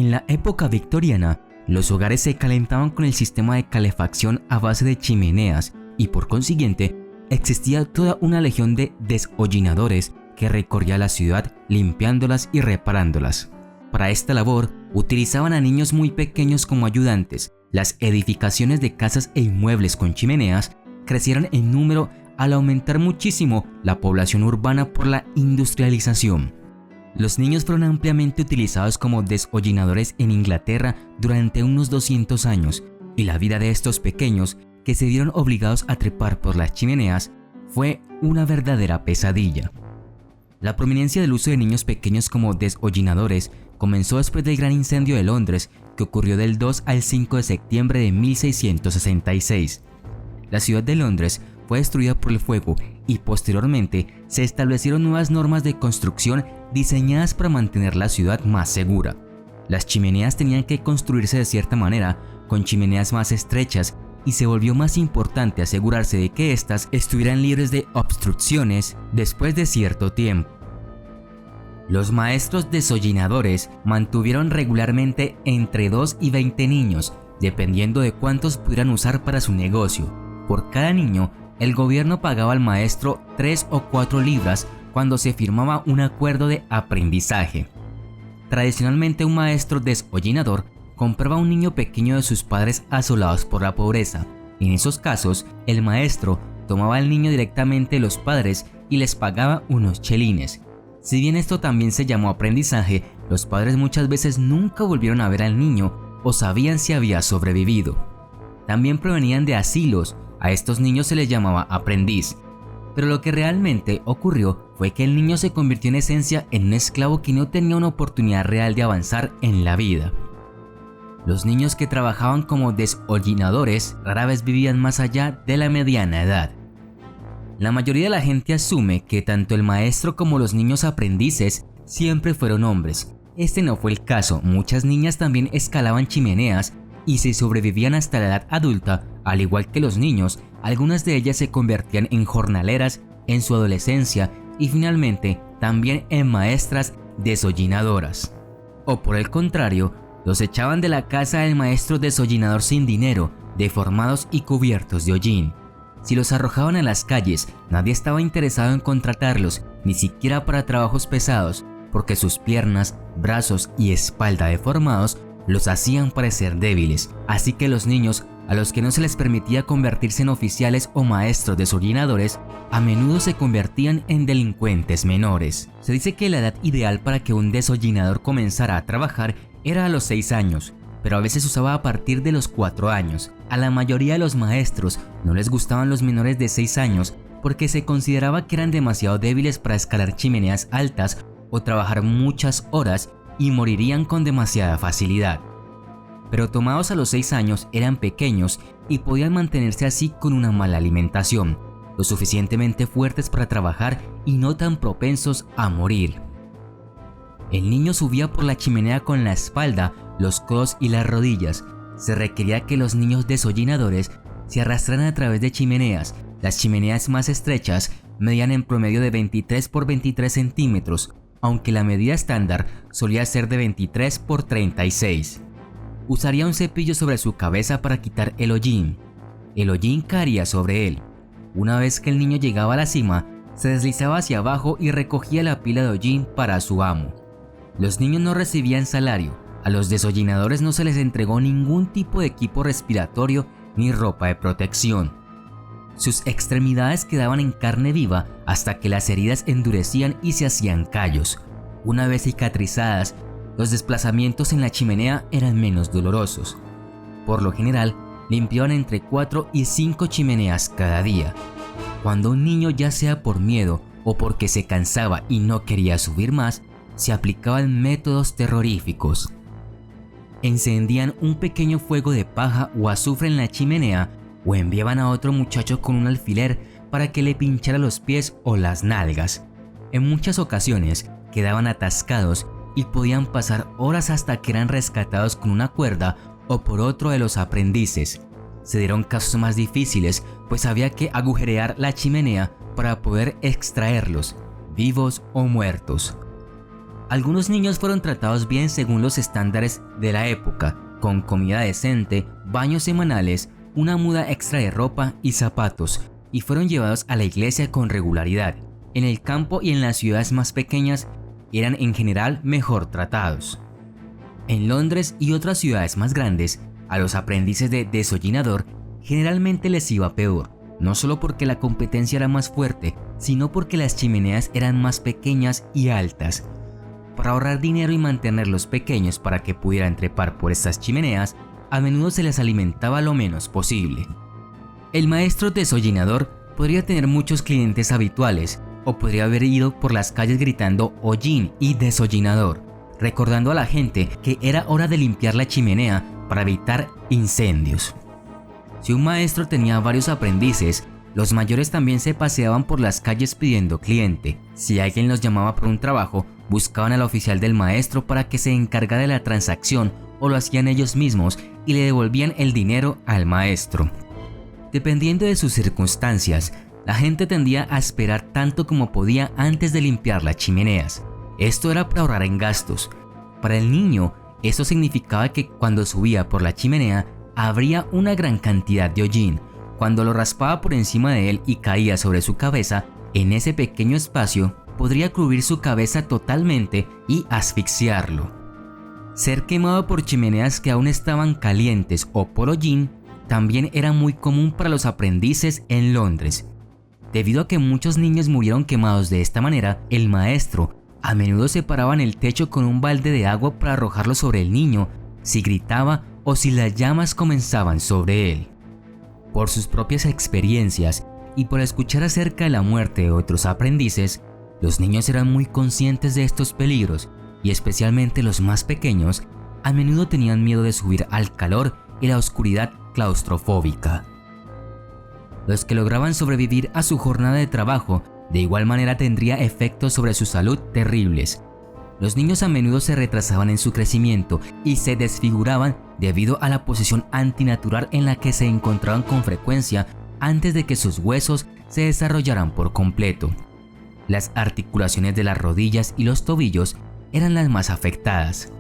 En la época victoriana, los hogares se calentaban con el sistema de calefacción a base de chimeneas y por consiguiente existía toda una legión de deshollinadores que recorría la ciudad limpiándolas y reparándolas. Para esta labor utilizaban a niños muy pequeños como ayudantes. Las edificaciones de casas e inmuebles con chimeneas crecieron en número al aumentar muchísimo la población urbana por la industrialización. Los niños fueron ampliamente utilizados como deshollinadores en Inglaterra durante unos 200 años, y la vida de estos pequeños, que se vieron obligados a trepar por las chimeneas, fue una verdadera pesadilla. La prominencia del uso de niños pequeños como deshollinadores comenzó después del gran incendio de Londres que ocurrió del 2 al 5 de septiembre de 1666. La ciudad de Londres fue destruida por el fuego y posteriormente se establecieron nuevas normas de construcción diseñadas para mantener la ciudad más segura. Las chimeneas tenían que construirse de cierta manera, con chimeneas más estrechas, y se volvió más importante asegurarse de que éstas estuvieran libres de obstrucciones después de cierto tiempo. Los maestros deshollinadores mantuvieron regularmente entre 2 y 20 niños, dependiendo de cuántos pudieran usar para su negocio. Por cada niño, el gobierno pagaba al maestro 3 o 4 libras cuando se firmaba un acuerdo de aprendizaje. Tradicionalmente, un maestro deshollinador compraba a un niño pequeño de sus padres asolados por la pobreza. En esos casos, el maestro tomaba al niño directamente de los padres y les pagaba unos chelines. Si bien esto también se llamó aprendizaje, los padres muchas veces nunca volvieron a ver al niño o sabían si había sobrevivido. También provenían de asilos. A estos niños se les llamaba aprendiz. Pero lo que realmente ocurrió fue que el niño se convirtió en esencia en un esclavo que no tenía una oportunidad real de avanzar en la vida. Los niños que trabajaban como deshollinadores rara vez vivían más allá de la mediana edad. La mayoría de la gente asume que tanto el maestro como los niños aprendices siempre fueron hombres. Este no fue el caso. Muchas niñas también escalaban chimeneas y si sobrevivían hasta la edad adulta, al igual que los niños, algunas de ellas se convertían en jornaleras en su adolescencia y finalmente también en maestras deshollinadoras. O por el contrario, los echaban de la casa del maestro deshollinador sin dinero, deformados y cubiertos de hollín. Si los arrojaban a las calles, nadie estaba interesado en contratarlos, ni siquiera para trabajos pesados, porque sus piernas, brazos y espalda deformados los hacían parecer débiles. Así que los niños, a los que no se les permitía convertirse en oficiales o maestros deshollinadores, a menudo se convertían en delincuentes menores. Se dice que la edad ideal para que un deshollinador comenzara a trabajar era a los 6 años, pero a veces se usaba a partir de los 4 años. A la mayoría de los maestros no les gustaban los menores de 6 años porque se consideraba que eran demasiado débiles para escalar chimeneas altas o trabajar muchas horas y morirían con demasiada facilidad. Pero tomados a los 6 años eran pequeños y podían mantenerse así con una mala alimentación, lo suficientemente fuertes para trabajar y no tan propensos a morir. El niño subía por la chimenea con la espalda, los codos y las rodillas. Se requería que los niños deshollinadores se arrastraran a través de chimeneas. Las chimeneas más estrechas medían en promedio de 23 por 23 centímetros, aunque la medida estándar solía ser de 23 por 36. Usaría un cepillo sobre su cabeza para quitar el hollín. El hollín caería sobre él. Una vez que el niño llegaba a la cima, se deslizaba hacia abajo y recogía la pila de hollín para su amo. Los niños no recibían salario. A los deshollinadores no se les entregó ningún tipo de equipo respiratorio ni ropa de protección. Sus extremidades quedaban en carne viva hasta que las heridas endurecían y se hacían callos. Una vez cicatrizadas, los desplazamientos en la chimenea eran menos dolorosos. Por lo general, limpiaban entre 4 y 5 chimeneas cada día. Cuando un niño, ya sea por miedo o porque se cansaba y no quería subir más, se aplicaban métodos terroríficos. Encendían un pequeño fuego de paja o azufre en la chimenea o enviaban a otro muchacho con un alfiler para que le pinchara los pies o las nalgas. En muchas ocasiones quedaban atascados y podían pasar horas hasta que eran rescatados con una cuerda o por otro de los aprendices. Se dieron casos más difíciles, pues había que agujerear la chimenea para poder extraerlos, vivos o muertos. Algunos niños fueron tratados bien según los estándares de la época, con comida decente, baños semanales, una muda extra de ropa y zapatos, y fueron llevados a la iglesia con regularidad. En el campo y en las ciudades más pequeñas eran en general mejor tratados. En Londres y otras ciudades más grandes, a los aprendices de desollinador generalmente les iba peor, no solo porque la competencia era más fuerte, sino porque las chimeneas eran más pequeñas y altas. Para ahorrar dinero y mantenerlos pequeños para que pudieran trepar por estas chimeneas, a menudo se les alimentaba lo menos posible. El maestro desollinador podría tener muchos clientes habituales, o podría haber ido por las calles gritando hollín y desollinador, recordando a la gente que era hora de limpiar la chimenea para evitar incendios. Si un maestro tenía varios aprendices, los mayores también se paseaban por las calles pidiendo cliente. Si alguien los llamaba por un trabajo, buscaban al oficial del maestro para que se encargara de la transacción, o lo hacían ellos mismos y le devolvían el dinero al maestro. Dependiendo de sus circunstancias, la gente tendía a esperar tanto como podía antes de limpiar las chimeneas. Esto era para ahorrar en gastos. Para el niño, esto significaba que cuando subía por la chimenea, habría una gran cantidad de hollín. Cuando lo raspaba por encima de él y caía sobre su cabeza, en ese pequeño espacio, podría cubrir su cabeza totalmente y asfixiarlo. Ser quemado por chimeneas que aún estaban calientes o por hollín también era muy común para los aprendices en Londres. Debido a que muchos niños murieron quemados de esta manera, el maestro a menudo se paraba en el techo con un balde de agua para arrojarlo sobre el niño si gritaba o si las llamas comenzaban sobre él. Por sus propias experiencias y por escuchar acerca de la muerte de otros aprendices, los niños eran muy conscientes de estos peligros y especialmente los más pequeños a menudo tenían miedo de subir al calor y la oscuridad claustrofóbica. Los que lograban sobrevivir a su jornada de trabajo de igual manera tendría efectos sobre su salud terribles. Los niños a menudo se retrasaban en su crecimiento y se desfiguraban debido a la posición antinatural en la que se encontraban con frecuencia antes de que sus huesos se desarrollaran por completo. Las articulaciones de las rodillas y los tobillos eran las más afectadas.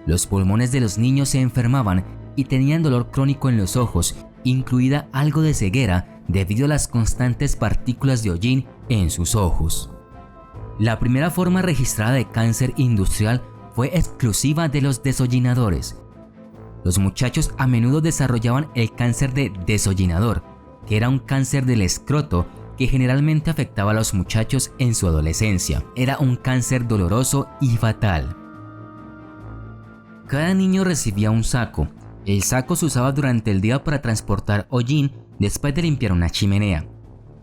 Los pulmones de los niños se enfermaban y tenían dolor crónico en los ojos, incluida algo de ceguera debido a las constantes partículas de hollín en sus ojos. La primera forma registrada de cáncer industrial fue exclusiva de los desollinadores. Los muchachos a menudo desarrollaban el cáncer de desollinador, que era un cáncer del escroto que generalmente afectaba a los muchachos en su adolescencia. Era un cáncer doloroso y fatal. Cada niño recibía un saco. El saco se usaba durante el día para transportar hollín después de limpiar una chimenea.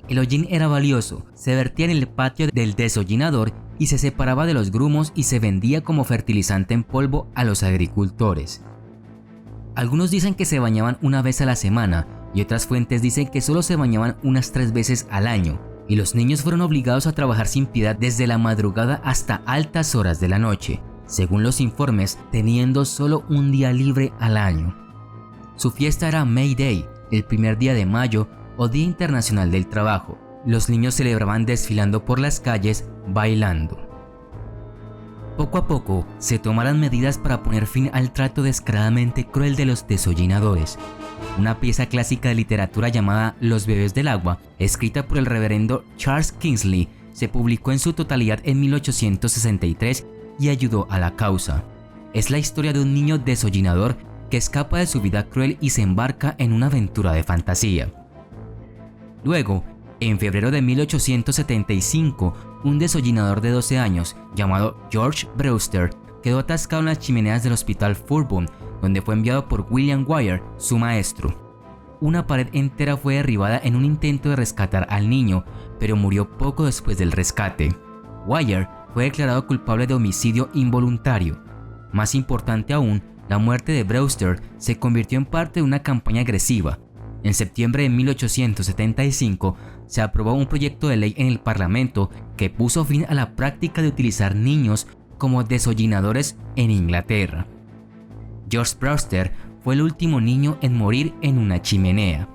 El hollín era valioso, se vertía en el patio del desollinador y se separaba de los grumos y se vendía como fertilizante en polvo a los agricultores. Algunos dicen que se bañaban una vez a la semana y otras fuentes dicen que solo se bañaban unas 3 veces al año, y los niños fueron obligados a trabajar sin piedad desde la madrugada hasta altas horas de la noche, según los informes, teniendo solo un día libre al año. Su fiesta era May Day, el primer día de mayo o Día Internacional del Trabajo. Los niños celebraban desfilando por las calles, bailando. Poco a poco se tomaron medidas para poner fin al trato descaradamente cruel de los desollinadores. Una pieza clásica de literatura llamada Los bebés del agua, escrita por el reverendo Charles Kingsley, se publicó en su totalidad en 1863 y ayudó a la causa. Es la historia de un niño desollinador que escapa de su vida cruel y se embarca en una aventura de fantasía. Luego, en febrero de 1875, un desollinador de 12 años, llamado George Brewster, quedó atascado en las chimeneas del Hospital Fulham, donde fue enviado por William Wire, su maestro. Una pared entera fue derribada en un intento de rescatar al niño, pero murió poco después del rescate. Wire fue declarado culpable de homicidio involuntario. Más importante aún, la muerte de Brewster se convirtió en parte de una campaña agresiva. En septiembre de 1875 se aprobó un proyecto de ley en el Parlamento que puso fin a la práctica de utilizar niños como desollinadores en Inglaterra. George Brewster fue el último niño en morir en una chimenea.